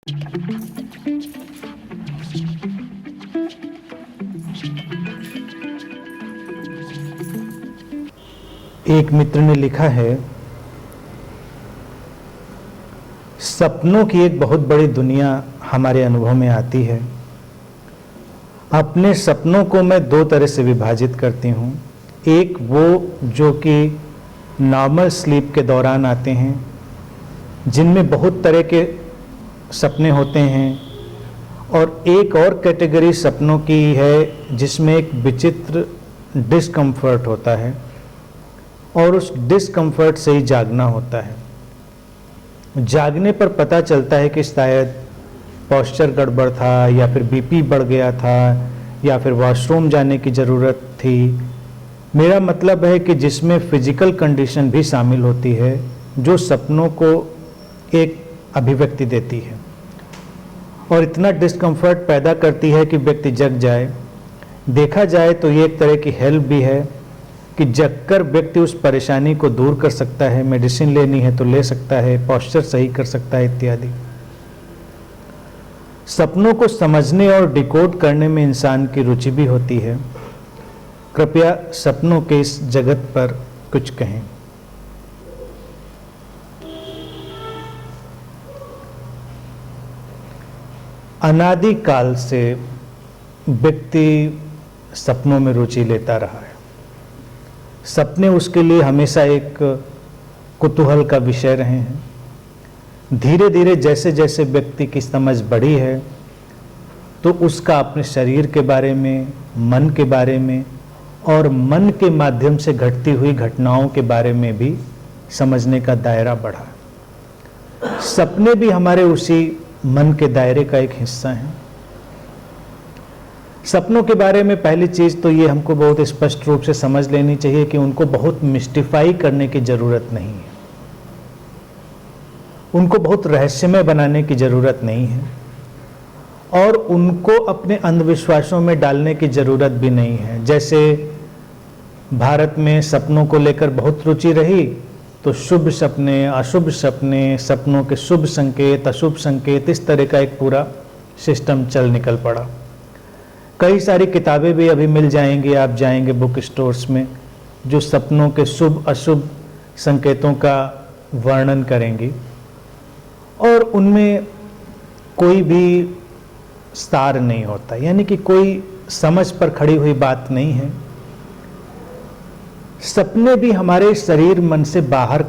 एक मित्र ने लिखा है, सपनों की एक बहुत बड़ी दुनिया हमारे अनुभव में आती है। अपने सपनों को मैं दो तरह से विभाजित करती हूँ। एक वो जो कि नॉर्मल स्लीप के दौरान आते हैं, जिनमें बहुत तरह के सपने होते हैं, और एक और कैटेगरी सपनों की है जिसमें एक विचित्र डिस्कम्फर्ट होता है और उस डिस्कम्फर्ट से ही जागना होता है। जागने पर पता चलता है कि शायद पोस्चर गड़बड़ था, या फिर बीपी बढ़ गया था, या फिर वॉशरूम जाने की ज़रूरत थी। मेरा मतलब है कि जिसमें फिजिकल कंडीशन भी शामिल होती है, जो सपनों को एक अभिव्यक्ति देती है और इतना डिस्कम्फर्ट पैदा करती है कि व्यक्ति जग जाए। देखा जाए तो ये एक तरह की हेल्प भी है कि जगकर व्यक्ति उस परेशानी को दूर कर सकता है, मेडिसिन लेनी है तो ले सकता है, पोस्चर सही कर सकता है इत्यादि। सपनों को समझने और डिकोड करने में इंसान की रुचि भी होती है। कृपया सपनों के इस जगत पर कुछ कहें। अनादि काल से व्यक्ति सपनों में रुचि लेता रहा है। सपने उसके लिए हमेशा एक कुतूहल का विषय रहे हैं। धीरे धीरे जैसे जैसे व्यक्ति की समझ बढ़ी है, तो उसका अपने शरीर के बारे में, मन के बारे में और मन के माध्यम से घटती हुई घटनाओं के बारे में भी समझने का दायरा बढ़ा। सपने भी हमारे उसी मन के दायरे का एक हिस्सा हैं। सपनों के बारे में पहली चीज तो ये हमको बहुत स्पष्ट रूप से समझ लेनी चाहिए कि उनको बहुत मिस्टिफाई करने की जरूरत नहीं है, उनको बहुत रहस्यमय बनाने की जरूरत नहीं है, और उनको अपने अंधविश्वासों में डालने की जरूरत भी नहीं है। जैसे भारत में सपनों को लेकर बहुत रुचि रही, तो शुभ सपने, अशुभ सपने, सपनों के शुभ संकेत, अशुभ संकेत, इस तरह का एक पूरा सिस्टम चल निकल पड़ा। कई सारी किताबें भी अभी मिल जाएंगी, आप जाएंगे बुक स्टोर्स में, जो सपनों के शुभ अशुभ संकेतों का वर्णन करेंगी, और उनमें कोई भी सार नहीं होता, यानी कि कोई समझ पर खड़ी हुई बात नहीं है। सपने भी हमारे शरीर मन से बाहर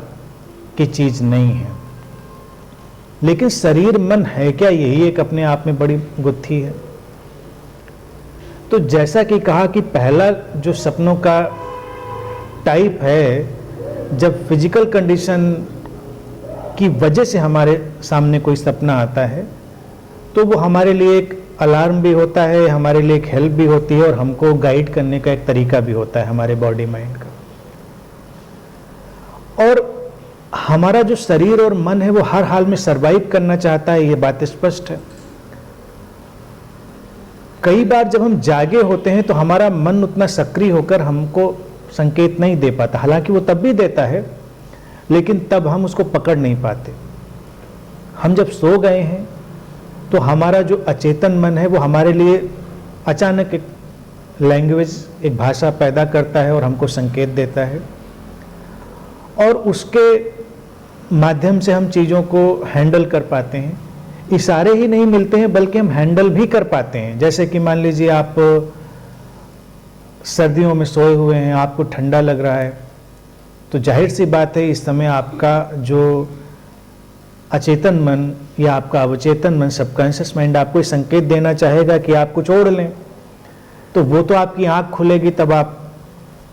की चीज नहीं है। लेकिन शरीर मन है क्या, यही एक अपने आप में बड़ी गुत्थी है। तो जैसा कि कहा कि पहला जो सपनों का टाइप है, जब फिजिकल कंडीशन की वजह से हमारे सामने कोई सपना आता है, तो वो हमारे लिए एक अलार्म भी होता है, हमारे लिए एक हेल्प भी होती है, और हमको गाइड करने का एक तरीका भी होता है हमारे बॉडी माइंड का। और हमारा जो शरीर और मन है वो हर हाल में सरवाइव करना चाहता है, ये बात स्पष्ट है। कई बार जब हम जागे होते हैं तो हमारा मन उतना सक्रिय होकर हमको संकेत नहीं दे पाता, हालांकि वो तब भी देता है, लेकिन तब हम उसको पकड़ नहीं पाते। हम जब सो गए हैं तो हमारा जो अचेतन मन है वो हमारे लिए अचानक एक लैंग्वेज, एक भाषा पैदा करता है और हमको संकेत देता है, और उसके माध्यम से हम चीज़ों को हैंडल कर पाते हैं। इशारे ही नहीं मिलते हैं बल्कि हम हैंडल भी कर पाते हैं। जैसे कि मान लीजिए आप सर्दियों में सोए हुए हैं, आपको ठंडा लग रहा है, तो जाहिर सी बात है इस समय आपका जो अचेतन मन या आपका अवचेतन मन, सबकॉन्शियस माइंड, आपको संकेत देना चाहेगा कि आप कुछ ओढ़ लें। तो वो तो आपकी आंख खुलेगी तब आप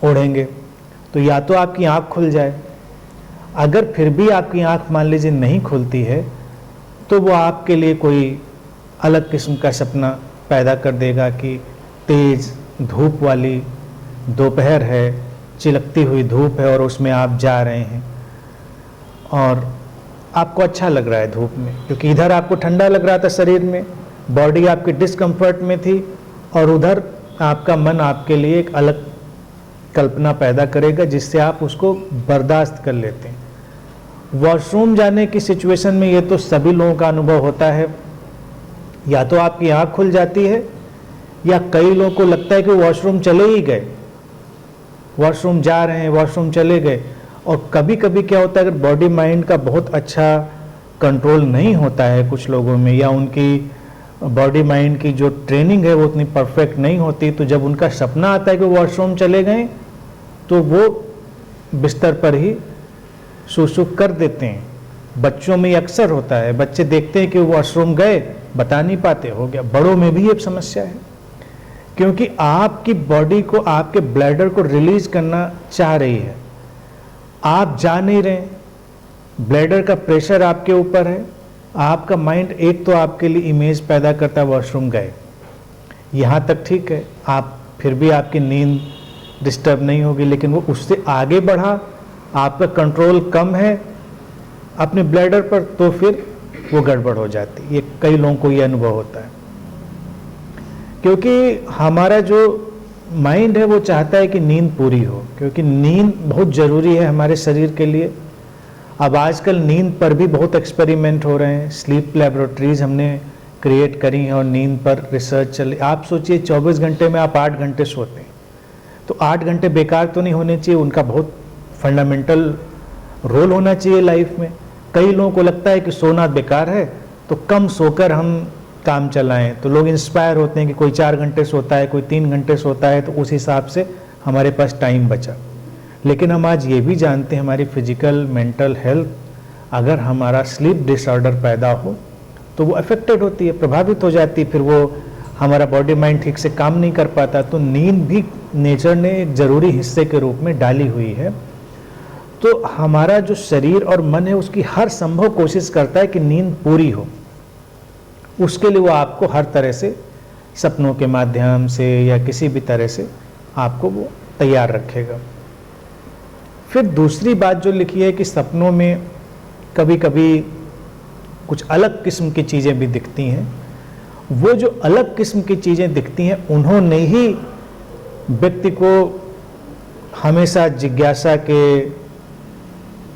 ओढ़ेंगे, तो या तो आपकी आंख खुल जाए। अगर फिर भी आपकी आंख मान लीजिए नहीं खुलती है, तो वो आपके लिए कोई अलग किस्म का सपना पैदा कर देगा कि तेज धूप वाली दोपहर है, चिलकती हुई धूप है और उसमें आप जा रहे हैं, और आपको अच्छा लग रहा है धूप में, क्योंकि इधर आपको ठंडा लग रहा था शरीर में, बॉडी आपकी डिस्कम्फर्ट में थी, और उधर आपका मन आपके लिए एक अलग कल्पना पैदा करेगा जिससे आप उसको बर्दाश्त कर लेते हैं। वॉशरूम जाने की सिचुएशन में ये तो सभी लोगों का अनुभव होता है या तो आपकी आंख खुल जाती है, या कई लोगों को लगता है कि वॉशरूम चले ही गए, वॉशरूम जा रहे हैं, वॉशरूम चले गए। और कभी कभी क्या होता है, अगर बॉडी माइंड का बहुत अच्छा कंट्रोल नहीं होता है कुछ लोगों में, या उनकी बॉडी माइंड की जो ट्रेनिंग है वो उतनी परफेक्ट नहीं होती, तो जब उनका सपना आता है कि वॉशरूम चले गए तो वो बिस्तर पर ही सुसु कर देते हैं। बच्चों में अक्सर होता है, बच्चे देखते हैं कि वॉशरूम गए, बता नहीं पाते, हो गया। बड़ों में भी ये समस्या है, क्योंकि आपकी बॉडी को, आपके ब्लैडर को रिलीज करना चाह रही है, आप जा नहीं रहे, ब्लैडर का प्रेशर आपके ऊपर है, आपका माइंड एक तो आपके लिए इमेज पैदा करता है वॉशरूम गए, यहाँ तक ठीक है, आप फिर भी आपकी नींद डिस्टर्ब नहीं होगी, लेकिन वो उससे आगे बढ़ा, आपका कंट्रोल कम है अपने ब्लैडर पर, तो फिर वो गड़बड़ हो जाती है। ये कई लोगों को ये अनुभव होता है, क्योंकि हमारा जो माइंड है वो चाहता है कि नींद पूरी हो, क्योंकि नींद बहुत ज़रूरी है हमारे शरीर के लिए। अब आजकल नींद पर भी बहुत एक्सपेरिमेंट हो रहे हैं, स्लीप लेबोरेटरीज हमने क्रिएट करी हैं और नींद पर रिसर्च चल रही। आप सोचिए 24 घंटे में आप 8 घंटे सोते हैं, तो 8 घंटे बेकार तो नहीं होने चाहिए, उनका बहुत फंडामेंटल रोल होना चाहिए लाइफ में। कई लोगों को लगता है कि सोना बेकार है, तो कम सोकर हम काम चलाएं, तो लोग इंस्पायर होते हैं कि कोई 4 घंटे सोता है, कोई 3 घंटे सोता है, तो उस हिसाब से हमारे पास टाइम बचा। लेकिन हम आज ये भी जानते हैं हमारी फिजिकल मेंटल हेल्थ, अगर हमारा स्लीप डिसऑर्डर पैदा हो तो वो अफेक्टेड होती है, प्रभावित हो जाती है, फिर वो हमारा बॉडी माइंड ठीक से काम नहीं कर पाता। तो नींद भी नेचर ने एक ज़रूरी हिस्से के रूप में डाली हुई है। तो हमारा जो शरीर और मन है उसकी हर संभव कोशिश करता है कि नींद पूरी हो, उसके लिए वो आपको हर तरह से, सपनों के माध्यम से या किसी भी तरह से आपको वो तैयार रखेगा। फिर दूसरी बात जो लिखी है कि सपनों में कभी कभी कुछ अलग किस्म की चीज़ें भी दिखती हैं। वो जो अलग किस्म की चीज़ें दिखती हैं, उन्होंने ही व्यक्ति को हमेशा जिज्ञासा के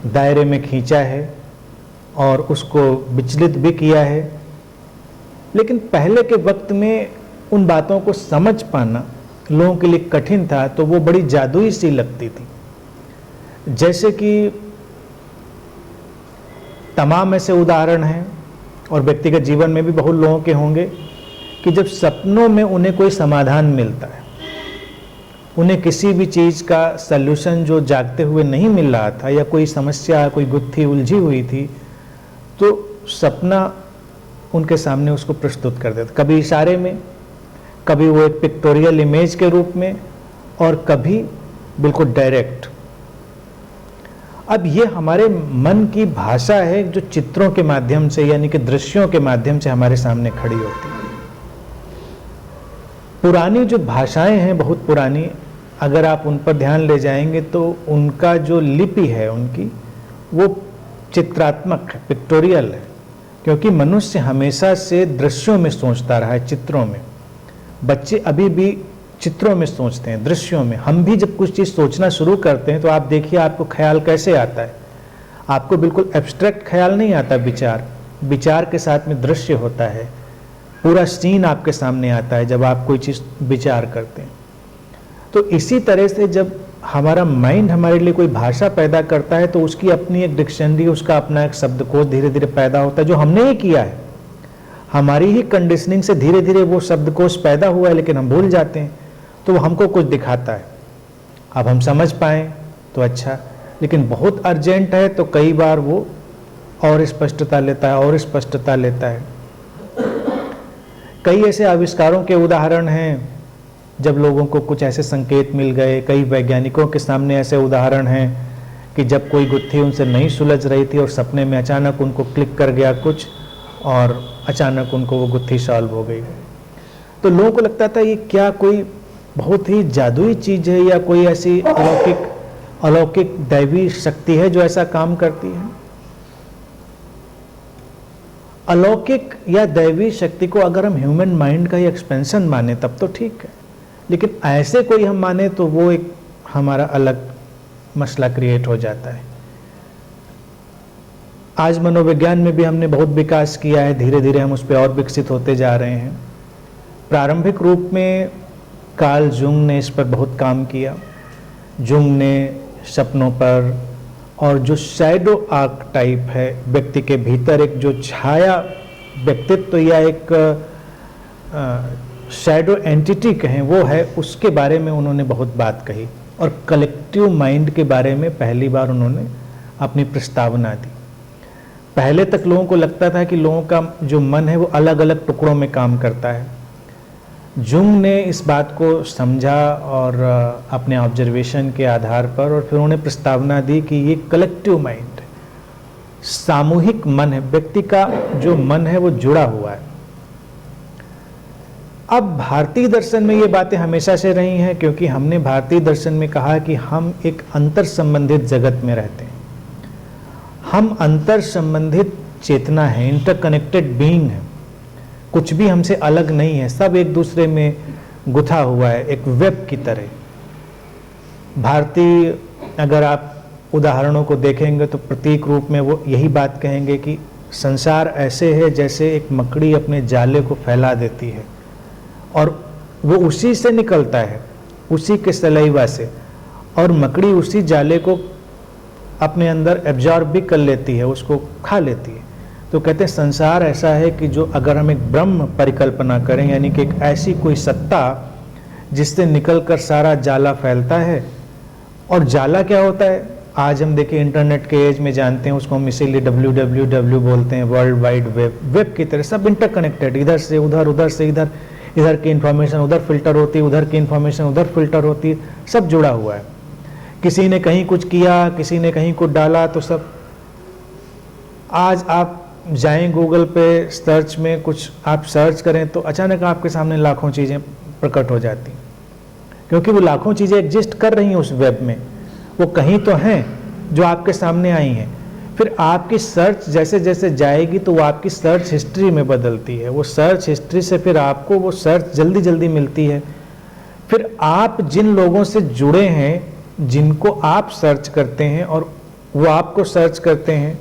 दायरे में खींचा है और उसको विचलित भी किया है। लेकिन पहले के वक्त में उन बातों को समझ पाना लोगों के लिए कठिन था, तो वो बड़ी जादुई सी लगती थी। जैसे कि तमाम ऐसे उदाहरण हैं, और व्यक्तिगत जीवन में भी बहुत लोगों के होंगे, कि जब सपनों में उन्हें कोई समाधान मिलता है, उन्हें किसी भी चीज़ का सल्यूशन जो जागते हुए नहीं मिल रहा था, या कोई समस्या, कोई गुत्थी उलझी हुई थी, तो सपना उनके सामने उसको प्रस्तुत कर देता, कभी इशारे में, कभी वो एक पिक्टोरियल इमेज के रूप में, और कभी बिल्कुल डायरेक्ट। अब ये हमारे मन की भाषा है जो चित्रों के माध्यम से, यानी कि दृश्यों के माध्यम से हमारे सामने खड़ी होती है। पुरानी जो भाषाएं हैं, बहुत पुरानी, अगर आप उन पर ध्यान ले जाएंगे तो उनका जो लिपि है उनकी, वो चित्रात्मक है, पिक्टोरियल है, क्योंकि मनुष्य हमेशा से दृश्यों में सोचता रहा है, चित्रों में। बच्चे अभी भी चित्रों में सोचते हैं, दृश्यों में। हम भी जब कुछ चीज़ सोचना शुरू करते हैं तो आप देखिए आपको ख्याल कैसे आता है। आपको बिल्कुल एब्स्ट्रैक्ट ख्याल नहीं आता, विचार के साथ में दृश्य होता है, पूरा सीन आपके सामने आता है जब आप कोई चीज़ विचार करते हैं। तो इसी तरह से जब हमारा माइंड हमारे लिए कोई भाषा पैदा करता है, तो उसकी अपनी एक डिक्शनरी, उसका अपना एक शब्दकोश धीरे धीरे पैदा होता है, जो हमने ही किया है। हमारी ही कंडीशनिंग से धीरे धीरे वो शब्दकोश पैदा हुआ है, लेकिन हम भूल जाते हैं। तो वो हमको कुछ दिखाता है, अब हम समझ पाएँ तो अच्छा, लेकिन बहुत अर्जेंट है तो कई बार वो और स्पष्टता लेता है, और स्पष्टता लेता है। कई ऐसे आविष्कारों के उदाहरण हैं जब लोगों को कुछ ऐसे संकेत मिल गए। कई वैज्ञानिकों के सामने ऐसे उदाहरण हैं कि जब कोई गुत्थी उनसे नहीं सुलझ रही थी और सपने में अचानक उनको क्लिक कर गया कुछ, और अचानक उनको वो गुत्थी सॉल्व हो गई। तो लोगों को लगता था ये क्या कोई बहुत ही जादुई चीज़ है, या कोई ऐसी अलौकिक दैवी शक्ति है जो ऐसा काम करती है। अलौकिक या दैवी शक्ति को अगर हम ह्यूमन माइंड का ही एक्सपेंशन माने तब तो ठीक है, लेकिन ऐसे कोई हम माने तो वो एक हमारा अलग मसला क्रिएट हो जाता है। आज मनोविज्ञान में भी हमने बहुत विकास किया है, धीरे धीरे हम उस पर और विकसित होते जा रहे हैं। प्रारंभिक रूप में कार्ल जुंग ने इस पर बहुत काम किया। जुंग ने सपनों पर और जो शैडो आर्कटाइप है व्यक्ति के भीतर, एक जो छाया व्यक्तित्व या एक शैडो एंटिटी कहें वो है, उसके बारे में उन्होंने बहुत बात कही और कलेक्टिव माइंड के बारे में पहली बार उन्होंने अपनी प्रस्तावना दी। पहले तक लोगों को लगता था कि लोगों का जो मन है वो अलग अलग टुकड़ों में काम करता है। जुंग ने इस बात को समझा और अपने ऑब्जर्वेशन के आधार पर, और फिर उन्होंने प्रस्तावना दी कि ये कलेक्टिव माइंड है, सामूहिक मन है, व्यक्ति का जो मन है वो जुड़ा हुआ है। अब भारतीय दर्शन में ये बातें हमेशा से रही हैं, क्योंकि हमने भारतीय दर्शन में कहा कि हम एक अंतर संबंधित जगत में रहते हैं। हम अंतर संबंधित चेतना है, इंटरकनेक्टेड बीइंग है, कुछ भी हमसे अलग नहीं है, सब एक दूसरे में गुथा हुआ है, एक वेब की तरह। भारतीय अगर आप उदाहरणों को देखेंगे तो प्रतीक रूप में वो यही बात कहेंगे कि संसार ऐसे है जैसे एक मकड़ी अपने जाले को फैला देती है और वो उसी से निकलता है, उसी के सलाइवा से, और मकड़ी उसी जाले को अपने अंदर एब्जॉर्ब भी कर लेती है, उसको खा लेती है। तो कहते हैं संसार ऐसा है कि जो अगर हम एक ब्रह्म परिकल्पना करें, यानी कि एक ऐसी कोई सत्ता जिससे निकलकर सारा जाला फैलता है। और जाला क्या होता है, आज हम देखिए इंटरनेट के एज में जानते हैं उसको, हम इसीलिए www बोलते हैं, वर्ल्ड वाइड वेब। वेब की तरह सब इंटरकनेक्टेड, इधर से उधर, उधर से इधर, इधर की इंफॉर्मेशन उधर फिल्टर होती है, उधर की इंफॉर्मेशन उधर फिल्टर होती है, सब जुड़ा हुआ है। किसी ने कहीं कुछ किया, किसी ने कहीं कुछ डाला, तो सब। आज आप जाएं गूगल पे, सर्च में कुछ आप सर्च करें तो अचानक आपके सामने लाखों चीज़ें प्रकट हो जाती, क्योंकि वो लाखों चीज़ें एग्जिस्ट कर रही हैं उस वेब में, वो कहीं तो हैं जो आपके सामने आई हैं। फिर आपकी सर्च जैसे जैसे जाएगी तो वो आपकी सर्च हिस्ट्री में बदलती है, वो सर्च हिस्ट्री से फिर आपको वो सर्च जल्दी जल्दी मिलती है। फिर आप जिन लोगों से जुड़े हैं, जिनको आप सर्च करते हैं और वो आपको सर्च करते हैं,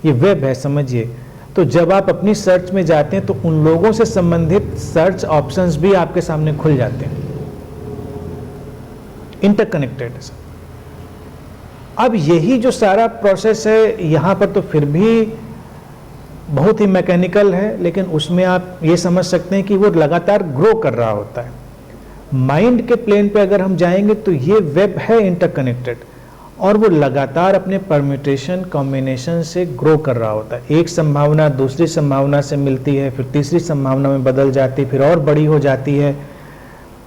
ये वेब है, समझिए। तो जब आप अपनी सर्च में जाते हैं तो उन लोगों से संबंधित सर्च ऑप्शंस भी आपके सामने खुल जाते हैं, इंटरकनेक्टेड है। अब यही जो सारा प्रोसेस है यहाँ पर तो फिर भी बहुत ही मैकेनिकल है, लेकिन उसमें आप ये समझ सकते हैं कि वो लगातार ग्रो कर रहा होता है। माइंड के प्लेन पे अगर हम जाएंगे तो ये वेब है इंटरकनेक्टेड, और वो लगातार अपने परम्यूटेशन कॉम्बिनेशन से ग्रो कर रहा होता है। एक संभावना दूसरी संभावना से मिलती है, फिर तीसरी संभावना में बदल जाती है, फिर और बड़ी हो जाती है।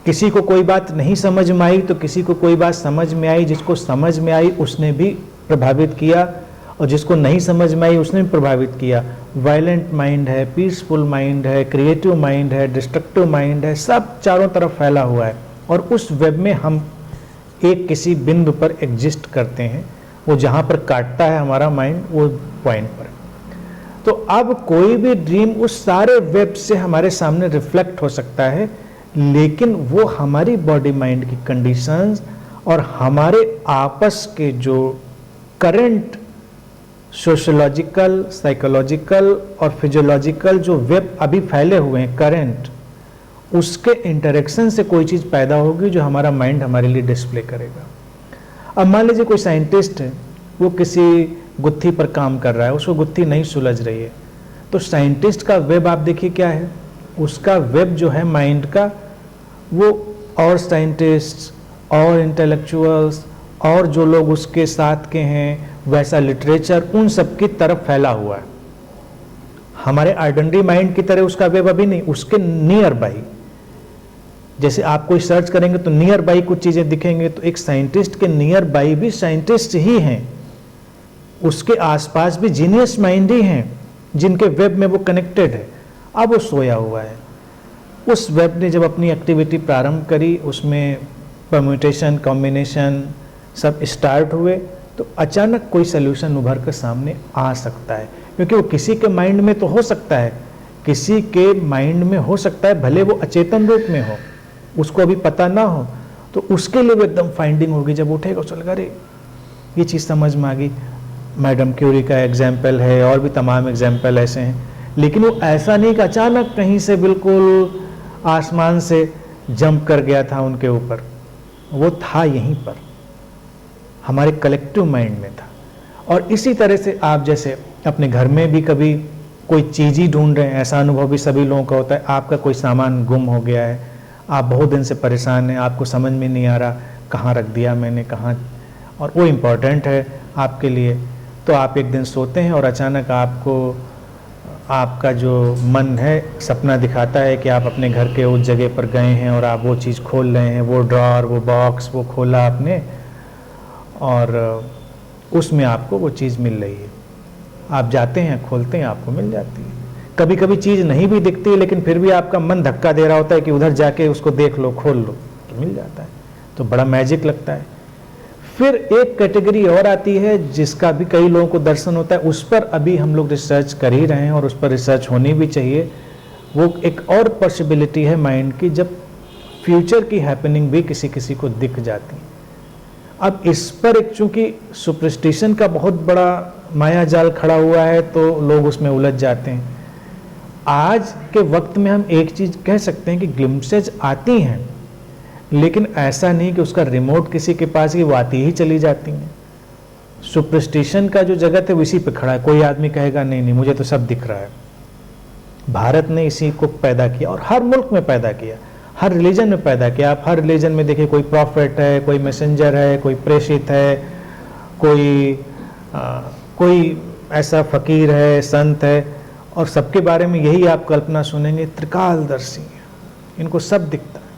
किसी को कोई बात नहीं समझ में आई तो किसी को कोई बात समझ में आई, जिसको समझ में आई उसने भी प्रभावित किया, और जिसको नहीं समझ में आई उसने भी प्रभावित किया। वायलेंट माइंड है, पीसफुल माइंड है, क्रिएटिव माइंड है, डिस्ट्रक्टिव माइंड है, सब चारों तरफ फैला हुआ है। और उस वेब में हम एक किसी बिंदु पर एग्जिस्ट करते हैं, वो जहाँ पर काटता है हमारा माइंड, वो पॉइंट पर। तो अब कोई भी ड्रीम उस सारे वेब से हमारे सामने रिफ्लेक्ट हो सकता है, लेकिन वो हमारी बॉडी माइंड की कंडीशंस और हमारे आपस के जो करंट सोशोलॉजिकल, साइकोलॉजिकल और फिजियोलॉजिकल जो वेब अभी फैले हुए हैं करंट, उसके इंटरेक्शन से कोई चीज़ पैदा होगी जो हमारा माइंड हमारे लिए डिस्प्ले करेगा। अब मान लीजिए कोई साइंटिस्ट है, वो किसी गुत्थी पर काम कर रहा है, उसको गुत्थी नहीं सुलझ रही है, तो साइंटिस्ट का वेब आप देखिए क्या है, उसका वेब जो है माइंड का, वो और साइंटिस्ट और इंटेलेक्चुअल्स और जो लोग उसके साथ के हैं, वैसा लिटरेचर, उन सब की तरफ फैला हुआ है। हमारे आइडेंटिटी माइंड की तरह उसका वेब अभी नहीं, उसके नियर बाई, जैसे आप कोई सर्च करेंगे तो नियर बाई कुछ चीजें दिखेंगे, तो एक साइंटिस्ट के नियर बाई भी साइंटिस्ट ही हैं, उसके आसपास भी जीनियस माइंड ही हैं जिनके वेब में वो कनेक्टेड है। अब वो सोया हुआ है, उस वेब ने जब अपनी एक्टिविटी प्रारंभ करी, उसमें परम्यूटेशन कॉम्बिनेशन सब स्टार्ट हुए, तो अचानक कोई सोल्यूशन उभर कर सामने आ सकता है, क्योंकि वो किसी के माइंड में तो हो सकता है, किसी के माइंड में हो सकता है, भले वो अचेतन रूप में हो, उसको अभी पता ना हो, तो उसके लिए वो एकदम फाइंडिंग होगी। जब उठेगा उसको लगा अरे ये चीज़ समझ में आ गई, मैडम क्यूरी का एग्जाम्पल है, और भी तमाम एग्जाम्पल ऐसे हैं। लेकिन वो ऐसा नहीं कि अचानक कहीं से बिल्कुल आसमान से जंप कर गया था उनके ऊपर, वो था यहीं पर, हमारे कलेक्टिव माइंड में था। और इसी तरह से आप जैसे अपने घर में भी कभी कोई चीज़ ही ढूंढ रहे हैं, ऐसा अनुभव भी सभी लोगों का होता है। आपका कोई सामान गुम हो गया है, आप बहुत दिन से परेशान हैं, आपको समझ में नहीं आ रहा कहाँ रख दिया मैंने, कहाँ, और वो इम्पोर्टेंट है आपके लिए। तो आप एक दिन सोते हैं और अचानक आपको आपका जो मन है सपना दिखाता है कि आप अपने घर के उस जगह पर गए हैं और आप वो चीज़ खोल रहे हैं, वो ड्रॉर, वो बॉक्स, वो खोला आपने और उसमें आपको वो चीज़ मिल रही है। आप जाते हैं, खोलते हैं, आपको मिल जाती है। कभी कभी चीज़ नहीं भी दिखती है लेकिन फिर भी आपका मन धक्का दे रहा होता है कि उधर जाके उसको देख लो, खोल लो, तो मिल जाता है, तो बड़ा मैजिक लगता है। फिर एक कैटेगरी और आती है जिसका भी कई लोगों को दर्शन होता है, उस पर अभी हम लोग रिसर्च कर ही रहे हैं और उस पर रिसर्च होनी भी चाहिए। वो एक और पॉसिबिलिटी है माइंड की, जब फ्यूचर की हैपनिंग भी किसी किसी को दिख जाती है। अब इस पर एक चूंकि सुपरस्टिशन का बहुत बड़ा माया जाल खड़ा हुआ है तो लोग उसमें उलझ जाते हैं। आज के वक्त में हम एक चीज़ कह सकते हैं कि ग्लिम्पसेज आती हैं, लेकिन ऐसा नहीं कि उसका रिमोट किसी के पास ही वो आती ही चली जाती हैं। सुपरस्टिशन का जो जगत है वो इसी पे खड़ा है। कोई आदमी कहेगा नहीं नहीं मुझे तो सब दिख रहा है। भारत ने इसी को पैदा किया और हर मुल्क में पैदा किया, हर रिलीजन में पैदा किया। आप हर रिलीजन में देखिए, कोई प्रॉफिट है, कोई मैसेंजर है, कोई प्रेषित है, कोई ऐसा फकीर है, संत है, और सबके बारे में यही आप कल्पना सुनेंगे, त्रिकालदर्शी, इनको सब दिखता है।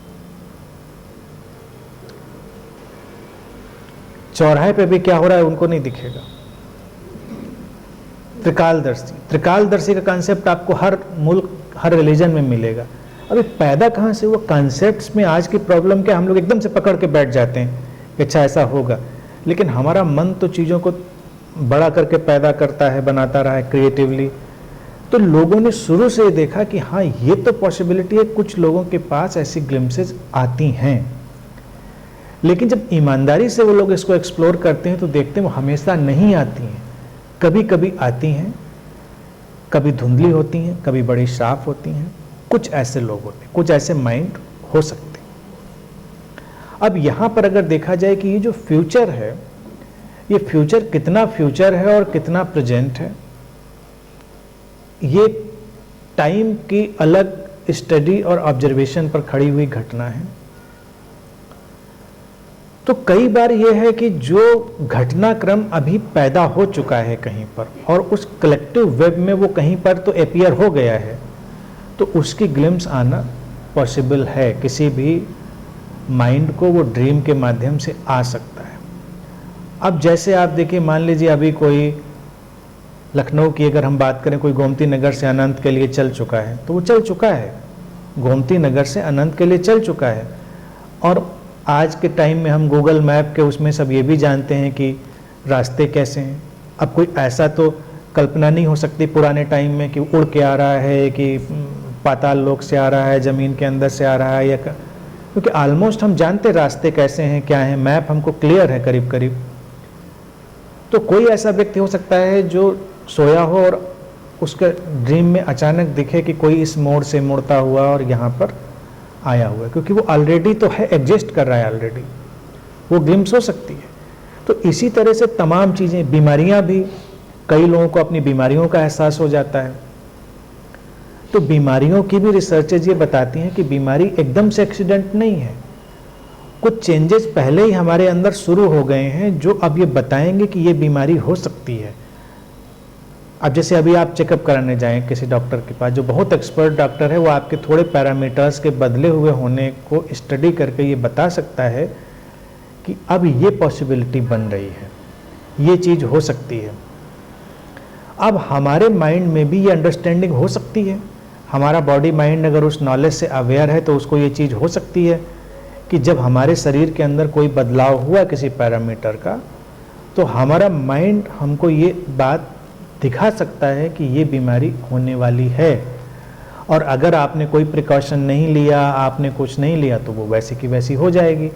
चौराहे पे भी क्या हो रहा है उनको नहीं दिखेगा। त्रिकालदर्शी का कॉन्सेप्ट आपको हर मुल्क, हर रिलीजन में मिलेगा। अभी पैदा कहाँ से हुआ? कॉन्सेप्ट्स में आज की प्रॉब्लम क्या, हम लोग एकदम से पकड़ के बैठ जाते हैं कि अच्छा ऐसा होगा, लेकिन हमारा मन तो चीज़ों को बड़ा करके पैदा करता है, बनाता रहा है क्रिएटिवली। तो लोगों ने शुरू से देखा कि हाँ ये तो पॉसिबिलिटी है, कुछ लोगों के पास ऐसी ग्लिम्पसेज आती हैं। लेकिन जब ईमानदारी से वो लोग इसको एक्सप्लोर करते हैं तो देखते हैं वो हमेशा नहीं आती हैं, कभी कभी आती हैं, कभी धुंधली होती हैं, कभी बड़ी साफ होती हैं। कुछ ऐसे लोग होते हैं, कुछ ऐसे माइंड हो सकते हैं। अब यहाँ पर अगर देखा जाए कि ये जो फ्यूचर है, ये फ्यूचर कितना फ्यूचर है और कितना प्रेजेंट है, ये टाइम की अलग स्टडी और ऑब्जर्वेशन पर खड़ी हुई घटना है। तो कई बार यह है कि जो घटनाक्रम अभी पैदा हो चुका है कहीं पर और उस कलेक्टिव वेब में वो कहीं पर तो अपीयर हो गया है, तो उसकी ग्लिम्स आना पॉसिबल है। किसी भी माइंड को वो ड्रीम के माध्यम से आ सकता है। अब जैसे आप देखिए, मान लीजिए अभी कोई लखनऊ की अगर हम बात करें, कोई गोमती नगर से अनंत के लिए चल चुका है, तो वो चल चुका है, गोमती नगर से अनंत के लिए चल चुका है। और आज के टाइम में हम गूगल मैप के उसमें सब ये भी जानते हैं कि रास्ते कैसे हैं। अब कोई ऐसा तो कल्पना नहीं हो सकती पुराने टाइम में कि उड़ के आ रहा है, कि पाताल लोक से आ रहा है, ज़मीन के अंदर से आ रहा है, या क्योंकि ऑलमोस्ट हम जानते रास्ते कैसे हैं, क्या है, मैप हमको क्लियर है करीब करीब। तो कोई ऐसा व्यक्ति हो सकता है जो सोया हो और उसके ड्रीम में अचानक दिखे कि कोई इस मोड़ से मुड़ता हुआ और यहाँ पर आया हुआ है, क्योंकि वो ऑलरेडी तो है, एग्जिस्ट कर रहा है ऑलरेडी, वो ग्लिम्स हो सकती है। तो इसी तरह से तमाम चीज़ें, बीमारियां भी, कई लोगों को अपनी बीमारियों का एहसास हो जाता है। तो बीमारियों की भी रिसर्चेज ये बताती हैं कि बीमारी एकदम से एक्सीडेंट नहीं है, कुछ चेंजेस पहले ही हमारे अंदर शुरू हो गए हैं जो अब ये बताएंगे कि ये बीमारी हो सकती है। अब जैसे अभी आप चेकअप कराने जाएं किसी डॉक्टर के पास, जो बहुत एक्सपर्ट डॉक्टर है, वो आपके थोड़े पैरामीटर्स के बदले हुए होने को स्टडी करके ये बता सकता है कि अब ये पॉसिबिलिटी बन रही है, ये चीज़ हो सकती है। अब हमारे माइंड में भी ये अंडरस्टैंडिंग हो सकती है। हमारा बॉडी माइंड अगर उस नॉलेज से अवेयर है तो उसको ये चीज़ हो सकती है कि जब हमारे शरीर के अंदर कोई बदलाव हुआ किसी पैरामीटर का, तो हमारा माइंड हमको ये बात दिखा सकता है कि ये बीमारी होने वाली है। और अगर आपने कोई प्रिकॉशन नहीं लिया, आपने कुछ नहीं लिया, तो वो वैसी की वैसी हो जाएगी।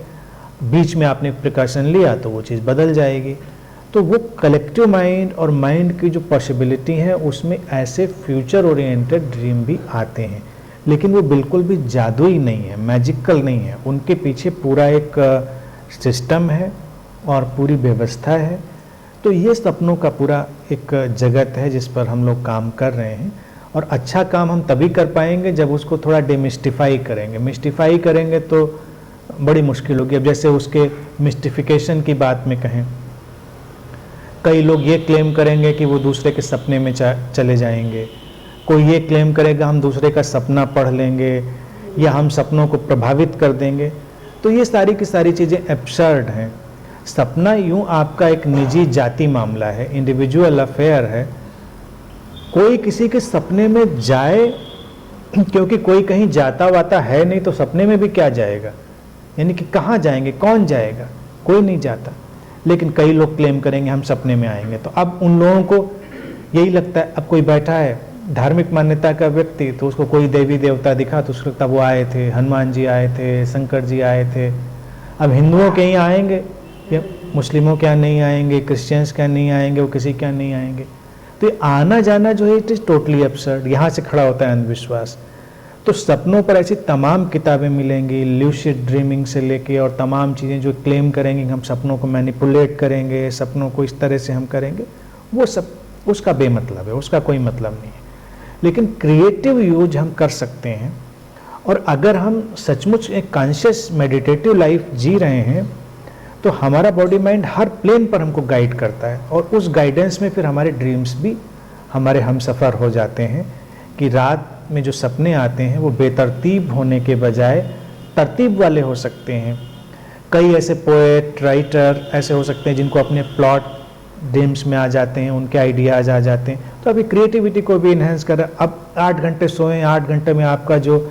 बीच में आपने प्रिकॉशन लिया तो वो चीज़ बदल जाएगी। तो वो कलेक्टिव माइंड और माइंड की जो पॉसिबिलिटी है उसमें ऐसे फ्यूचर ओरिएंटेड ड्रीम भी आते हैं, लेकिन वो बिल्कुल भी जादुई नहीं है, मैजिकल नहीं है। उनके पीछे पूरा एक सिस्टम है और पूरी व्यवस्था है। तो ये सपनों का पूरा एक जगत है जिस पर हम लोग काम कर रहे हैं, और अच्छा काम हम तभी कर पाएंगे जब उसको थोड़ा डिमिस्टिफाई करेंगे। मिस्टिफाई करेंगे तो बड़ी मुश्किल होगी। अब जैसे उसके मिस्टिफिकेशन की बात में कहें, कई लोग ये क्लेम करेंगे कि वो दूसरे के सपने में चले जाएंगे, कोई ये क्लेम करेगा हम दूसरे का सपना पढ़ लेंगे या हम सपनों को प्रभावित कर देंगे। तो ये सारी की सारी चीज़ें एब्सर्ड हैं। सपना यूं आपका एक निजी जाति मामला है, इंडिविजुअल अफेयर है। कोई किसी के सपने में जाए, क्योंकि कोई कहीं जाता वाता है नहीं, तो सपने में भी क्या जाएगा, यानी कि कहाँ जाएंगे, कौन जाएगा, कोई नहीं जाता। लेकिन कई लोग क्लेम करेंगे हम सपने में आएंगे। तो अब उन लोगों को यही लगता है, अब कोई बैठा है धार्मिक मान्यता का व्यक्ति, तो उसको कोई देवी देवता दिखा तो उसको लगता वो आए थे, हनुमान जी आए थे, शंकर जी आए थे। अब हिंदुओं के यहाँ आएंगे या मुस्लिमों के यहाँ नहीं आएंगे, क्रिश्चियंस के यहाँ नहीं आएंगे, वो किसी के यहाँ नहीं आएंगे। तो ये आना जाना जो है इट इज़ टोटली एब्सर्ड। यहाँ से खड़ा होता है अंधविश्वास। तो सपनों पर ऐसी तमाम किताबें मिलेंगी, ल्यूसिड ड्रीमिंग से लेके, और तमाम चीज़ें जो क्लेम करेंगे हम सपनों को मैनिपुलेट करेंगे, सपनों को इस तरह से हम करेंगे, वो सब उसका बेमतलब है, उसका कोई मतलब नहीं है। लेकिन क्रिएटिव यूज हम कर सकते हैं, और अगर हम सचमुच एक कॉन्शियस मेडिटेटिव लाइफ जी रहे हैं तो हमारा बॉडी माइंड हर प्लेन पर हमको गाइड करता है, और उस गाइडेंस में फिर हमारे ड्रीम्स भी हमारे हमसफ़र हो जाते हैं। कि रात में जो सपने आते हैं वो बेतरतीब होने के बजाय तरतीब वाले हो सकते हैं। कई ऐसे पोएट, राइटर ऐसे हो सकते हैं जिनको अपने प्लॉट ड्रीम्स में आ जाते हैं, उनके आइडियाज़ आ जाते हैं, तो अभी क्रिएटिविटी को भी इन्हेंस कर। अब 8 घंटे सोएं, 8 घंटे में आपका जो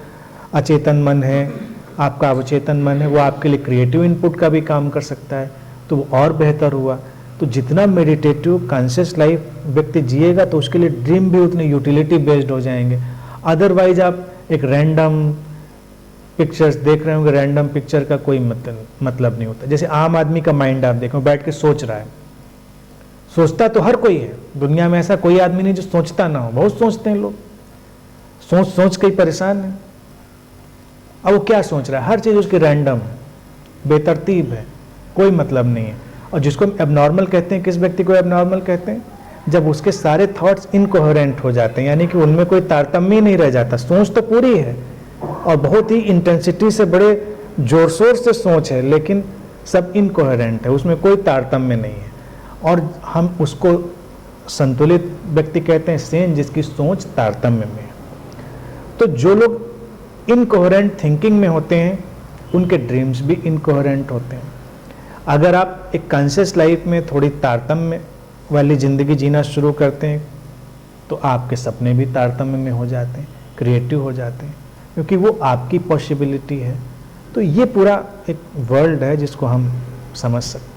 अचेतन मन है, आपका अवचेतन मन है, वो आपके लिए क्रिएटिव इनपुट का भी काम कर सकता है, तो वो और बेहतर हुआ। तो जितना मेडिटेटिव कॉन्शियस लाइफ व्यक्ति जिएगा तो उसके लिए ड्रीम भी उतने यूटिलिटी बेस्ड हो जाएंगे। अदरवाइज आप एक रैंडम पिक्चर्स देख रहे होंगे, रैंडम पिक्चर का कोई मतलब नहीं होता। जैसे आम आदमी का माइंड आप देखो, बैठ के सोच रहा है, सोचता तो हर कोई है दुनिया में, ऐसा कोई आदमी नहीं जो सोचता ना हो, बहुत सोचते हैं लोग, सोच सोच के ही परेशान है। अब वो क्या सोच रहा है, हर चीज़ उसकी रैंडम है, बेतरतीब है, कोई मतलब नहीं है। और जिसको एबनॉर्मल कहते हैं, किस व्यक्ति को एबनॉर्मल कहते हैं, जब उसके सारे थॉट्स इनकोहेरेंट हो जाते हैं, यानी कि उनमें कोई तारतम्य नहीं रह जाता। सोच तो पूरी है और बहुत ही इंटेंसिटी से, बड़े जोर शोर से सोच है, लेकिन सब इनकोहेरेंट है, उसमें कोई तारतम्य नहीं है। और हम उसको संतुलित व्यक्ति कहते हैं, सेन, जिसकी सोच तारतम्य में है। तो जो लोग इनकोहेरेंट थिंकिंग में होते हैं उनके ड्रीम्स भी इनकोहेरेंट होते हैं। अगर आप एक कॉन्शियस लाइफ में थोड़ी तारतम्य वाली ज़िंदगी जीना शुरू करते हैं तो आपके सपने भी तारतम्य में हो जाते हैं, क्रिएटिव हो जाते हैं, क्योंकि वो आपकी पॉसिबिलिटी है। तो ये पूरा एक वर्ल्ड है जिसको हम समझ सकते हैं।